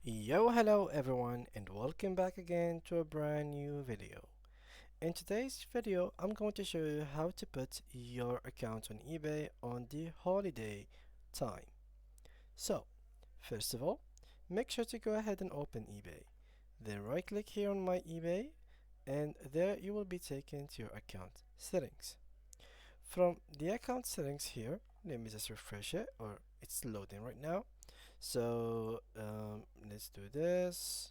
Yo, hello everyone, and welcome back again to a brand new video. In today's video, I'm going to show you how to put your account on eBay on the holiday time. So, first of all, make sure to go ahead and open eBay. Then right click here on my eBay, and there you will be taken to your account settings. From the account settings here, let me just refresh it, or it's loading right now. So, let's do this.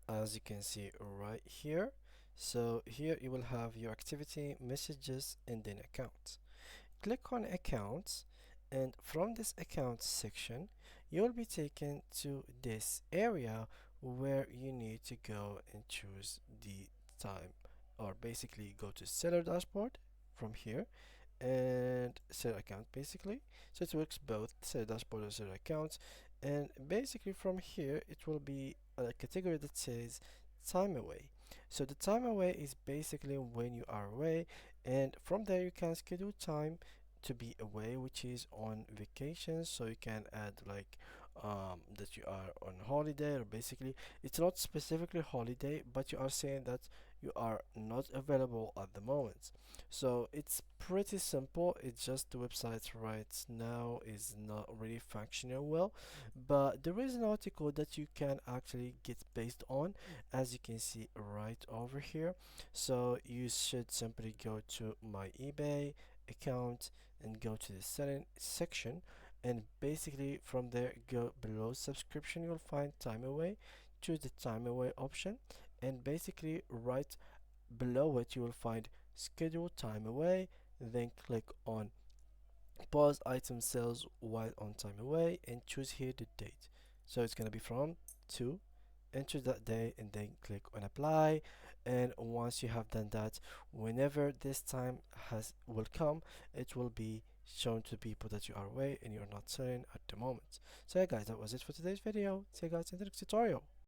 As you can see right here, so here you will have your activity, messages, and then accounts. Click on accounts, and from this accounts section you will be taken to this area where you need to go and choose the time, or basically go to seller dashboard from here and seller account basically. So it works both seller dashboard and seller accounts, and basically from here it will be a category that says time away. So the time away is basically when you are away, and from there you can schedule time to be away, which is on vacation. So you can add like that you are on holiday, or basically it's not specifically holiday, but you are saying that you are not available at the moment. So it's pretty simple. It's just the website right now is not really functioning well, but there is an article that you can actually get based on, as you can see right over here. So you should simply go to my eBay account and go to the setting section, and basically from there go below subscription. You'll find time away. Choose the time away option, and basically right below it you will find schedule time away. Then click on pause item sales while on time away and choose here the date. So it's gonna be from 2, enter that day, and then click on apply. And once you have done that, whenever this time has will come, it will be shown to people that you are away and you're not selling at the moment. So yeah guys, that was it for today's video. See you guys in the next tutorial.